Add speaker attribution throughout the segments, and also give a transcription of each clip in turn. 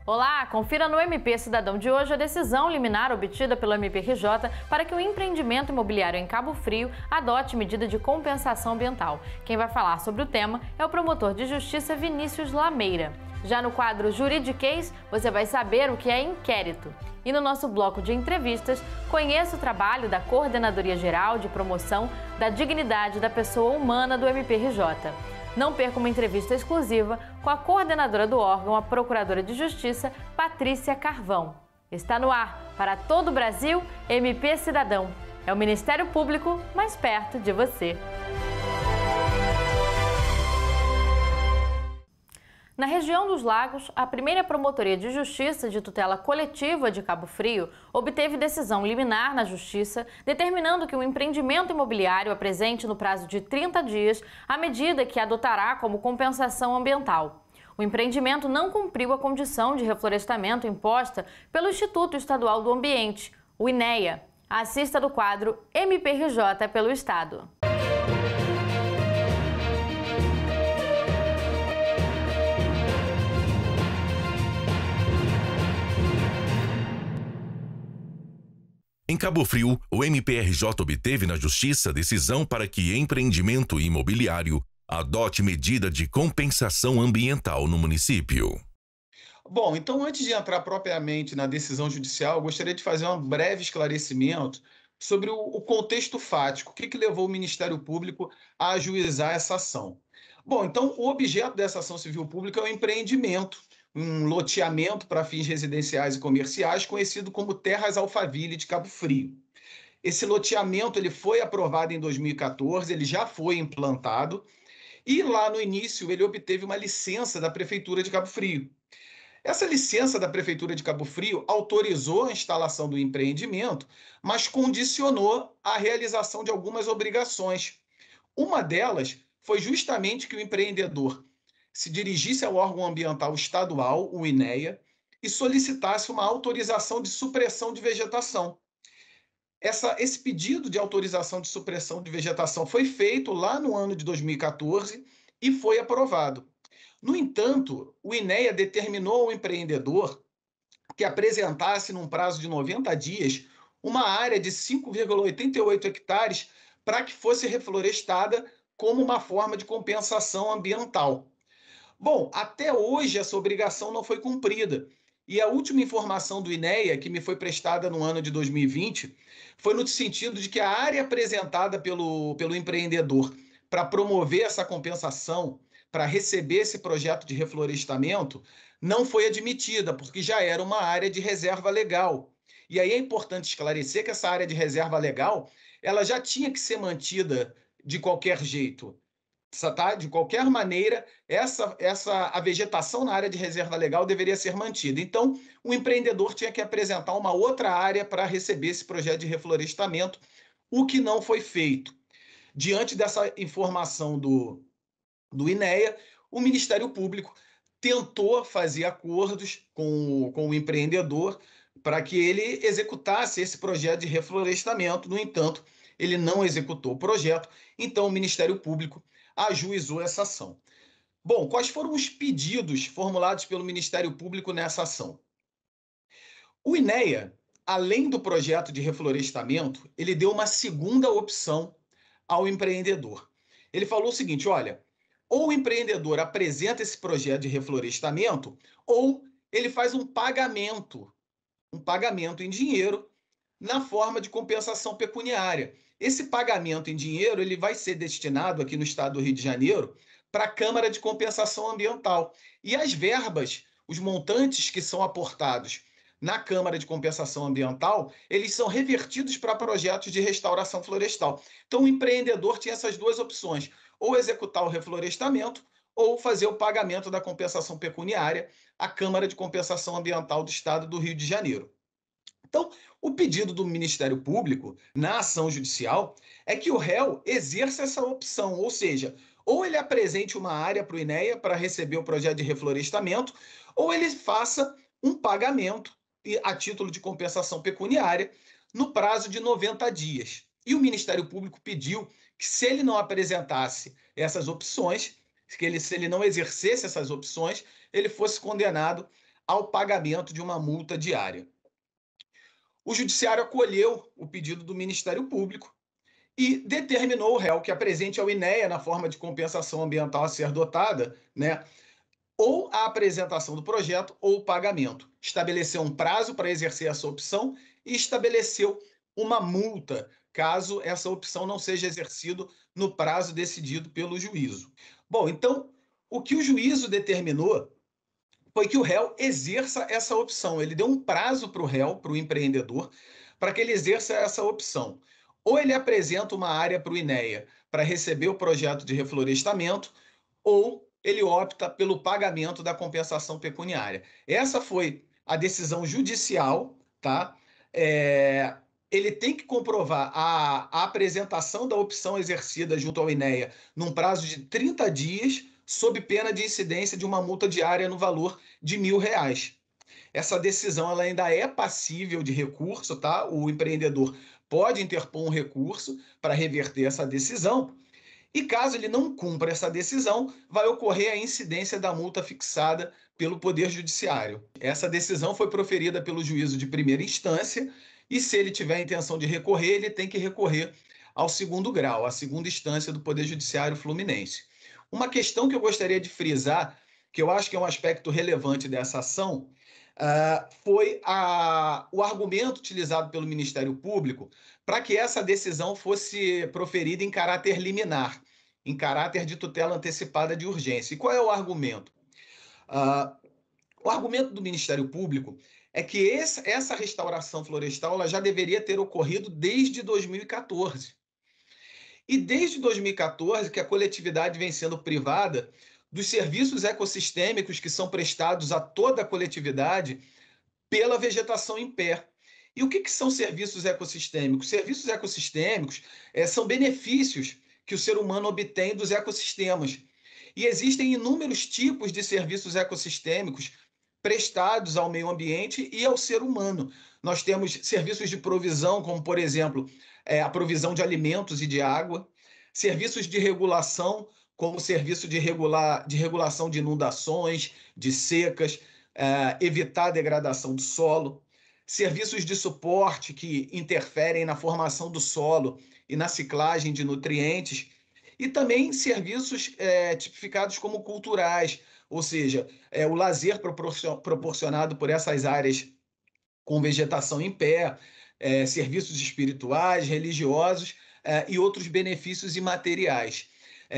Speaker 1: Olá, confira no MP Cidadão de hoje a decisão liminar obtida pelo MPRJ para que o empreendimento imobiliário em Cabo Frio adote medida de compensação ambiental. Quem vai falar sobre o tema é o promotor de justiça Vinícius Lameira. Já no quadro Juridiquês, você vai saber o que é inquérito. E no nosso bloco de entrevistas, conheça o trabalho da Coordenadoria Geral de Promoção da Dignidade da Pessoa Humana do MPRJ. Não perca uma entrevista exclusiva com a coordenadora do órgão, a Procuradora de Justiça, Patrícia Carvão. Está no ar, para todo o Brasil, MP Cidadão. É o Ministério Público mais perto de você. Na região dos Lagos, a primeira Promotoria de Justiça de Tutela Coletiva de Cabo Frio obteve decisão liminar na Justiça, determinando que o empreendimento imobiliário apresente no prazo de 30 dias a medida que adotará como compensação ambiental. O empreendimento não cumpriu a condição de reflorestamento imposta pelo Instituto Estadual do Ambiente, o INEA. Assista do quadro MPRJ pelo Estado.
Speaker 2: Em Cabo Frio, o MPRJ obteve na Justiça decisão para que empreendimento imobiliário adote medida de compensação ambiental no município.
Speaker 3: Bom, então antes de entrar propriamente na decisão judicial, eu gostaria de fazer um breve esclarecimento sobre o contexto fático, o que levou o Ministério Público a ajuizar essa ação. Bom, então o objeto dessa ação civil pública é o empreendimento, um loteamento para fins residenciais e comerciais, conhecido como Terras Alphaville de Cabo Frio. Esse loteamento ele foi aprovado em 2014, ele já foi implantado, e lá no início ele obteve uma licença da Prefeitura de Cabo Frio. Essa licença da Prefeitura de Cabo Frio autorizou a instalação do empreendimento, mas condicionou a realização de algumas obrigações. Uma delas foi justamente que o empreendedor se dirigisse ao órgão ambiental estadual, o INEA, e solicitasse uma autorização de supressão de vegetação. Esse pedido de autorização de supressão de vegetação foi feito lá no ano de 2014 e foi aprovado. No entanto, o INEA determinou ao empreendedor que apresentasse, num prazo de 90 dias, uma área de 5,88 hectares para que fosse reflorestada como uma forma de compensação ambiental. Bom, até hoje essa obrigação não foi cumprida. E a última informação do INEA, que me foi prestada no ano de 2020, foi no sentido de que a área apresentada pelo empreendedor para promover essa compensação, para receber esse projeto de reflorestamento, não foi admitida, porque já era uma área de reserva legal. E aí é importante esclarecer que essa área de reserva legal, ela já tinha que ser mantida de qualquer jeito. Tá? De qualquer maneira, a vegetação na área de reserva legal deveria ser mantida. Então, o empreendedor tinha que apresentar uma outra área para receber esse projeto de reflorestamento, o que não foi feito. Diante dessa informação do INEA, o Ministério Público tentou fazer acordos com o empreendedor para que ele executasse esse projeto de reflorestamento. No entanto, ele não executou o projeto, então o Ministério Público ajuizou essa ação. Bom, quais foram os pedidos formulados pelo Ministério Público nessa ação? O INEA, além do projeto de reflorestamento, ele deu uma segunda opção ao empreendedor. Ele falou o seguinte, olha, ou o empreendedor apresenta esse projeto de reflorestamento, ou ele faz um pagamento em dinheiro na forma de compensação pecuniária. Esse pagamento em dinheiro ele vai ser destinado aqui no estado do Rio de Janeiro para a Câmara de Compensação Ambiental. E as verbas, os montantes que são aportados na Câmara de Compensação Ambiental, eles são revertidos para projetos de restauração florestal. Então o empreendedor tinha essas duas opções, ou executar o reflorestamento ou fazer o pagamento da compensação pecuniária à Câmara de Compensação Ambiental do estado do Rio de Janeiro. Então, o pedido do Ministério Público na ação judicial é que o réu exerça essa opção, ou seja, ou ele apresente uma área para o INEA para receber o projeto de reflorestamento, ou ele faça um pagamento a título de compensação pecuniária no prazo de 90 dias. E o Ministério Público pediu que, se ele não apresentasse essas opções, se ele não exercesse essas opções, ele fosse condenado ao pagamento de uma multa diária. O Judiciário acolheu o pedido do Ministério Público e determinou ao réu que apresente ao INEA, na forma de compensação ambiental a ser dotada, né, ou a apresentação do projeto ou o pagamento. Estabeleceu um prazo para exercer essa opção e estabeleceu uma multa, caso essa opção não seja exercida no prazo decidido pelo juízo. Bom, então, o que o juízo determinou foi que o réu exerça essa opção. Ele deu um prazo para o réu, para o empreendedor, para que ele exerça essa opção. Ou ele apresenta uma área para o INEA para receber o projeto de reflorestamento, ou ele opta pelo pagamento da compensação pecuniária. Essa foi a decisão judicial, tá? Ele tem que comprovar a apresentação da opção exercida junto ao INEA num prazo de 30 dias, sob pena de incidência de uma multa diária no valor de R$1.000. Essa decisão ela ainda é passível de recurso, tá? O empreendedor pode interpor um recurso para reverter essa decisão. E caso ele não cumpra essa decisão, vai ocorrer a incidência da multa fixada pelo Poder Judiciário. Essa decisão foi proferida pelo juízo de primeira instância e, se ele tiver a intenção de recorrer, ele tem que recorrer ao segundo grau, à segunda instância do Poder Judiciário Fluminense. Uma questão que eu gostaria de frisar, que eu acho que é um aspecto relevante dessa ação, foi o argumento utilizado pelo Ministério Público para que essa decisão fosse proferida em caráter liminar, em caráter de tutela antecipada de urgência. E qual é o argumento? O argumento do Ministério Público é que essa restauração florestal ela já deveria ter ocorrido desde 2014. E desde 2014 que a coletividade vem sendo privada dos serviços ecossistêmicos que são prestados a toda a coletividade pela vegetação em pé. E o que são serviços ecossistêmicos? Serviços ecossistêmicos são benefícios que o ser humano obtém dos ecossistemas. E existem inúmeros tipos de serviços ecossistêmicos prestados ao meio ambiente e ao ser humano. Nós temos serviços de provisão, como, por exemplo, a provisão de alimentos e de água, serviços de regulação, como o serviço de regulação de inundações, de secas, evitar a degradação do solo, serviços de suporte que interferem na formação do solo e na ciclagem de nutrientes, e também serviços tipificados como culturais, ou seja, o lazer proporcionado por essas áreas com vegetação em pé, serviços espirituais, religiosos e outros benefícios imateriais.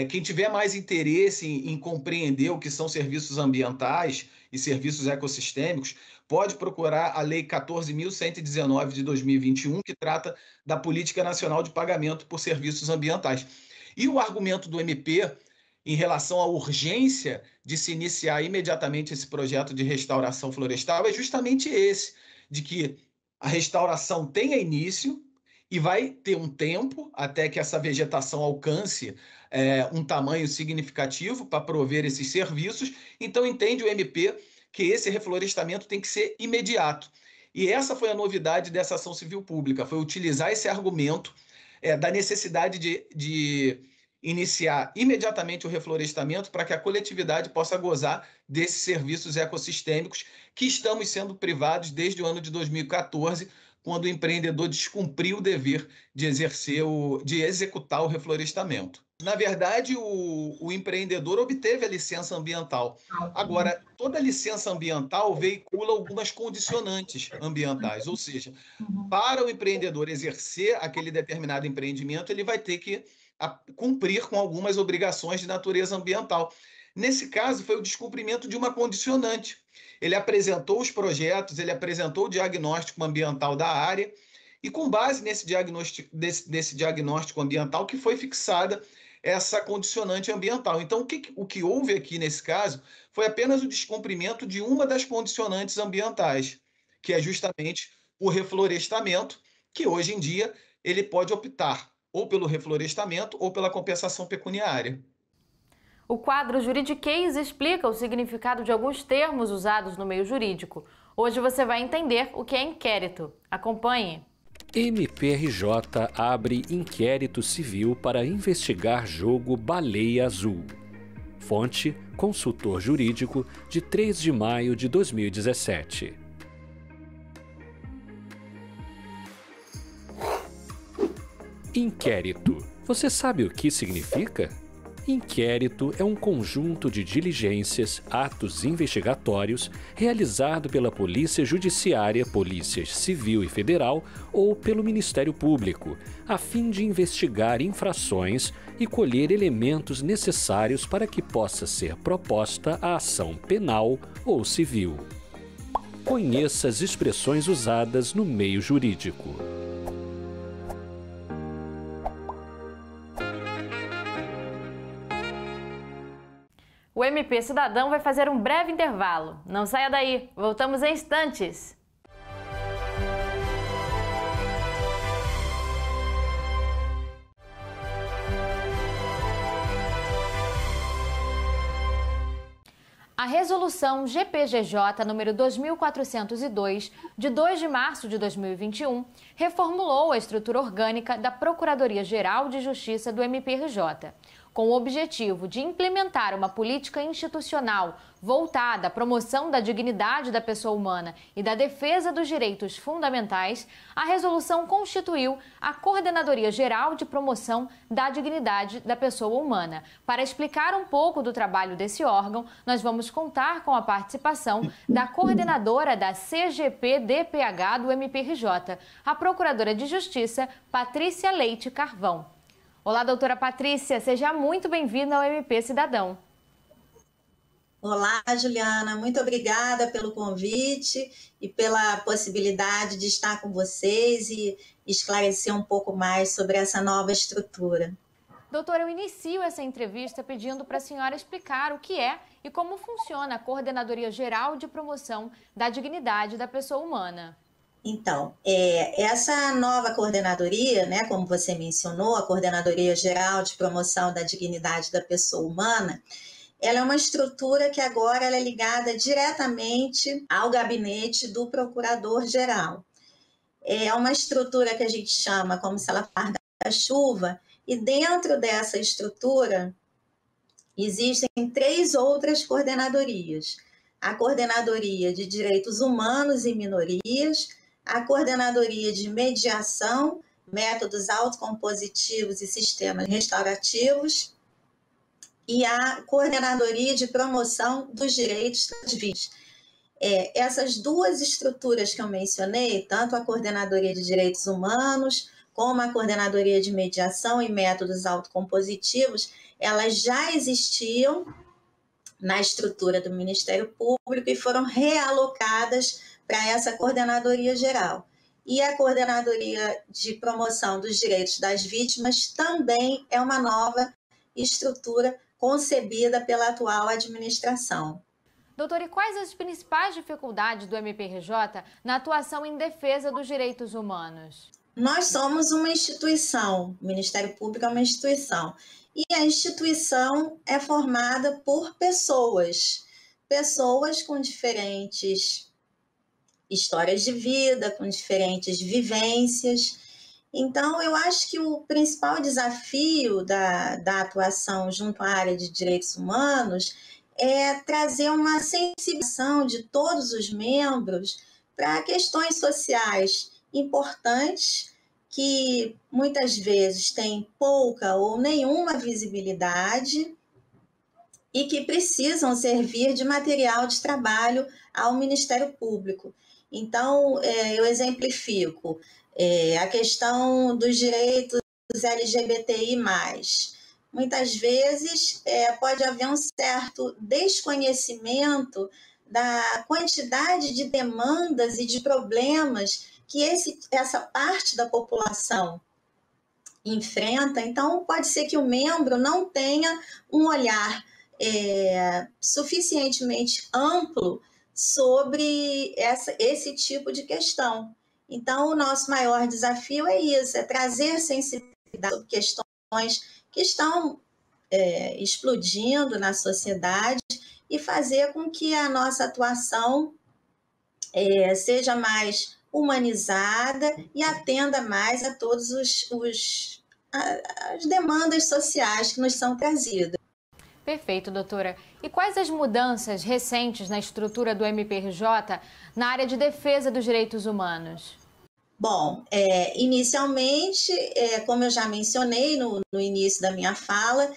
Speaker 3: Quem tiver mais interesse em compreender o que são serviços ambientais e serviços ecossistêmicos, pode procurar a Lei 14.119 de 2021, que trata da Política Nacional de Pagamento por Serviços Ambientais. E o argumento do MP em relação à urgência de se iniciar imediatamente esse projeto de restauração florestal é justamente esse, de que a restauração tenha início e vai ter um tempo até que essa vegetação alcance um tamanho significativo para prover esses serviços. Então, entende o MP que esse reflorestamento tem que ser imediato. E essa foi a novidade dessa ação civil pública, foi utilizar esse argumento da necessidade de iniciar imediatamente o reflorestamento para que a coletividade possa gozar desses serviços ecossistêmicos que estamos sendo privados desde o ano de 2014, quando o empreendedor descumpriu o dever de executar o reflorestamento. Na verdade, o empreendedor obteve a licença ambiental. Agora, toda licença ambiental veicula algumas condicionantes ambientais, ou seja, para o empreendedor exercer aquele determinado empreendimento, ele vai ter que cumprir com algumas obrigações de natureza ambiental. Nesse caso, foi o descumprimento de uma condicionante. Ele apresentou os projetos, ele apresentou o diagnóstico ambiental da área, e com base nesse diagnóstico ambiental que foi fixada essa condicionante ambiental. Então, o que houve aqui nesse caso foi apenas o descumprimento de uma das condicionantes ambientais, que é justamente o reflorestamento, que hoje em dia ele pode optar ou pelo reflorestamento ou pela compensação pecuniária.
Speaker 1: O quadro Juridiquês explica o significado de alguns termos usados no meio jurídico. Hoje você vai entender o que é inquérito. Acompanhe.
Speaker 4: MPRJ abre inquérito civil para investigar jogo Baleia Azul. Fonte, consultor jurídico, de 3 de maio de 2017. Inquérito. Você sabe o que significa? Inquérito é um conjunto de diligências, atos investigatórios, realizado pela Polícia Judiciária, Polícia Civil e Federal ou pelo Ministério Público, a fim de investigar infrações e colher elementos necessários para que possa ser proposta a ação penal ou civil. Conheça as expressões usadas no meio jurídico.
Speaker 1: O MP Cidadão vai fazer um breve intervalo. Não saia daí, voltamos em instantes. A Resolução GPGJ número 2402, de 2 de março de 2021, reformulou a estrutura orgânica da Procuradoria-Geral de Justiça do MPRJ, com o objetivo de implementar uma política institucional voltada à promoção da dignidade da pessoa humana e da defesa dos direitos fundamentais. A resolução constituiu a Coordenadoria Geral de Promoção da Dignidade da Pessoa Humana. Para explicar um pouco do trabalho desse órgão, nós vamos contar com a participação da coordenadora da CGP-DPH do MPRJ, a Procuradora de Justiça, Patrícia Leite Carvão. Olá, doutora Patrícia, seja muito bem-vinda ao MP Cidadão.
Speaker 5: Olá, Juliana, muito obrigada pelo convite e pela possibilidade de estar com vocês e esclarecer um pouco mais sobre essa nova estrutura.
Speaker 1: Doutora, eu inicio essa entrevista pedindo para a senhora explicar o que é e como funciona a Coordenadoria Geral de Promoção da Dignidade da Pessoa Humana.
Speaker 5: Então, essa nova coordenadoria, né, como você mencionou, a Coordenadoria Geral de Promoção da Dignidade da Pessoa Humana, ela é uma estrutura que agora ela é ligada diretamente ao gabinete do Procurador-Geral. É uma estrutura que a gente chama como se ela fosse da chuva, e dentro dessa estrutura existem 3 outras coordenadorias. A Coordenadoria de Direitos Humanos e Minorias, a Coordenadoria de Mediação, Métodos Autocompositivos e Sistemas Restaurativos e a Coordenadoria de Promoção dos Direitos das Vítimas. Essas 2 estruturas que eu mencionei, tanto a Coordenadoria de Direitos Humanos como a Coordenadoria de Mediação e Métodos Autocompositivos, elas já existiam na estrutura do Ministério Público e foram realocadas para essa Coordenadoria Geral. E a Coordenadoria de Promoção dos Direitos das Vítimas também é uma nova estrutura concebida pela atual administração.
Speaker 1: Doutora, e quais as principais dificuldades do MPRJ na atuação em defesa dos direitos humanos?
Speaker 5: Nós somos uma instituição, o Ministério Público é uma instituição, e a instituição é formada por pessoas com diferentes histórias de vida, com diferentes vivências. Então, eu acho que o principal desafio da atuação junto à área de direitos humanos é trazer uma sensibilização de todos os membros para questões sociais importantes que muitas vezes têm pouca ou nenhuma visibilidade e que precisam servir de material de trabalho ao Ministério Público. Então, eu exemplifico a questão dos direitos LGBTI+. Muitas vezes pode haver um certo desconhecimento da quantidade de demandas e de problemas que essa parte da população enfrenta. Então, pode ser que o membro não tenha um olhar suficientemente amplo sobre esse tipo de questão. Então, o nosso maior desafio é isso, é trazer sensibilidade sobre questões que estão explodindo na sociedade e fazer com que a nossa atuação seja mais humanizada e atenda mais a todas as demandas sociais que nos são trazidas.
Speaker 1: Perfeito, doutora. E quais as mudanças recentes na estrutura do MPRJ na área de defesa dos direitos humanos?
Speaker 5: Bom, inicialmente, como eu já mencionei no início da minha fala,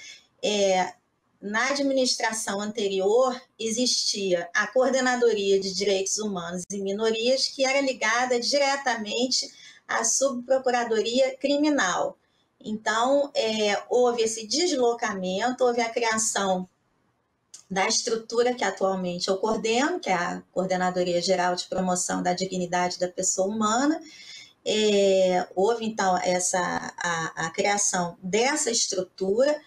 Speaker 5: na administração anterior existia a Coordenadoria de Direitos Humanos e Minorias, que era ligada diretamente à Subprocuradoria Criminal. Então, houve esse deslocamento, houve a criação da estrutura que atualmente eu coordeno, que é a Coordenadoria Geral de Promoção da Dignidade da Pessoa Humana. Houve, então, a criação dessa estrutura,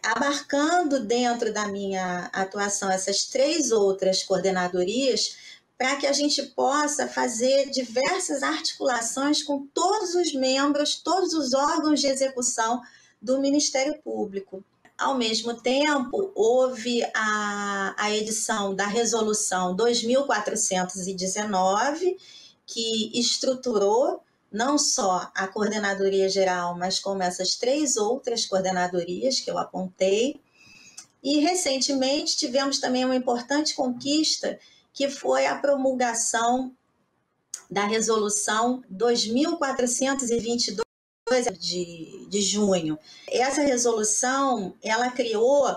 Speaker 5: abarcando dentro da minha atuação essas 3 outras coordenadorias, para que a gente possa fazer diversas articulações com todos os membros, todos os órgãos de execução do Ministério Público. Ao mesmo tempo, houve a edição da Resolução 2419, que estruturou não só a Coordenadoria Geral, mas como essas 3 outras coordenadorias que eu apontei. E, recentemente, tivemos também uma importante conquista, que foi a promulgação da Resolução 2422 de junho. Essa resolução, ela criou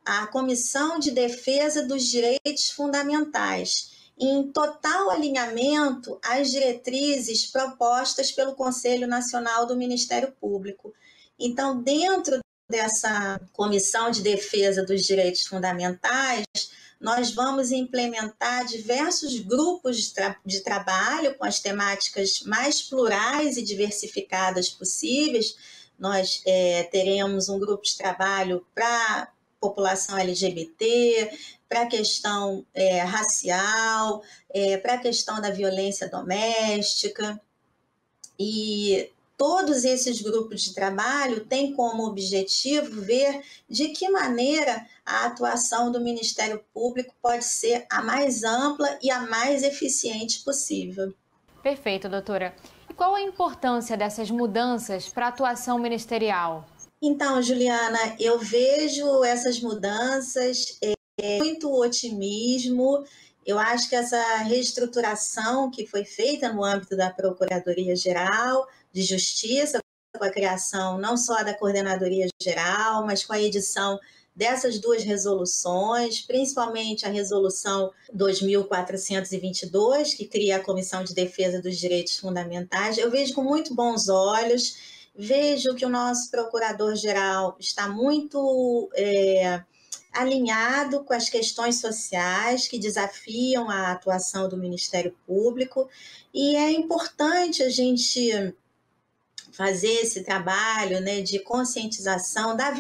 Speaker 5: a Comissão de Defesa dos Direitos Fundamentais, em total alinhamento às diretrizes propostas pelo Conselho Nacional do Ministério Público. Então, dentro dessa Comissão de Defesa dos Direitos Fundamentais, nós vamos implementar diversos grupos de trabalho com as temáticas mais plurais e diversificadas possíveis. Nós teremos um grupo de trabalho para a população LGBT, para a questão racial, para a questão da violência doméstica. E todos esses grupos de trabalho têm como objetivo ver de que maneira a atuação do Ministério Público pode ser a mais ampla e a mais eficiente possível.
Speaker 1: Perfeito, doutora. E qual a importância dessas mudanças para a atuação ministerial?
Speaker 5: Então, Juliana, eu vejo essas mudanças muito otimismo. Eu acho que essa reestruturação que foi feita no âmbito da Procuradoria-Geral de Justiça, com a criação não só da Coordenadoria Geral, mas com a edição dessas 2 resoluções, principalmente a Resolução 2422, que cria a Comissão de Defesa dos Direitos Fundamentais, eu vejo com muito bons olhos, vejo que o nosso Procurador-Geral está muito alinhado com as questões sociais que desafiam a atuação do Ministério Público, e é importante a gente fazer esse trabalho, né, de conscientização, da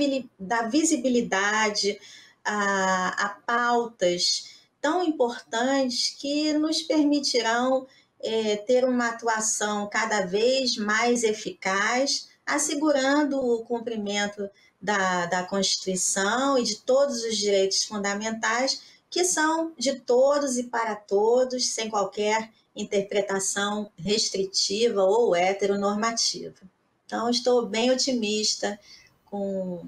Speaker 5: visibilidade a pautas tão importantes que nos permitirão ter uma atuação cada vez mais eficaz, assegurando o cumprimento da Constituição e de todos os direitos fundamentais, que são de todos e para todos, sem qualquer interpretação restritiva ou heteronormativa. Então, estou bem otimista com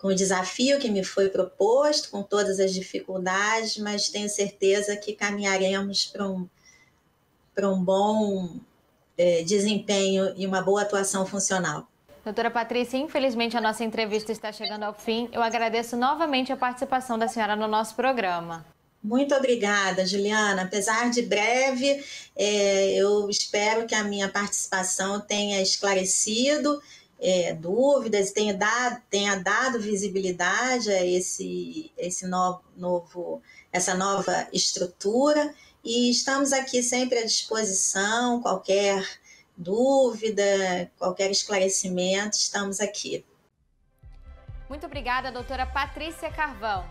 Speaker 5: o desafio que me foi proposto, com todas as dificuldades, mas tenho certeza que caminharemos para um bom desempenho e uma boa atuação funcional.
Speaker 1: Doutora Patrícia, infelizmente a nossa entrevista está chegando ao fim. Eu agradeço novamente a participação da senhora no nosso programa.
Speaker 5: Muito obrigada, Juliana. Apesar de breve, eu espero que a minha participação tenha esclarecido dúvidas, tenha dado visibilidade a essa nova estrutura, e estamos aqui sempre à disposição. Qualquer dúvida, qualquer esclarecimento, estamos aqui.
Speaker 1: Muito obrigada, doutora Patrícia Carvão.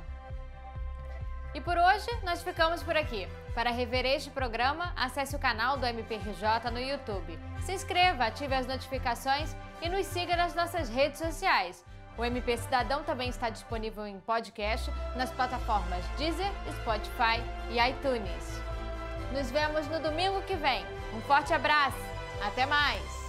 Speaker 1: E por hoje, nós ficamos por aqui. Para rever este programa, acesse o canal do MPRJ no YouTube. Se inscreva, ative as notificações e nos siga nas nossas redes sociais. O MP Cidadão também está disponível em podcast nas plataformas Deezer, Spotify e iTunes. Nos vemos no domingo que vem. Um forte abraço! Até mais!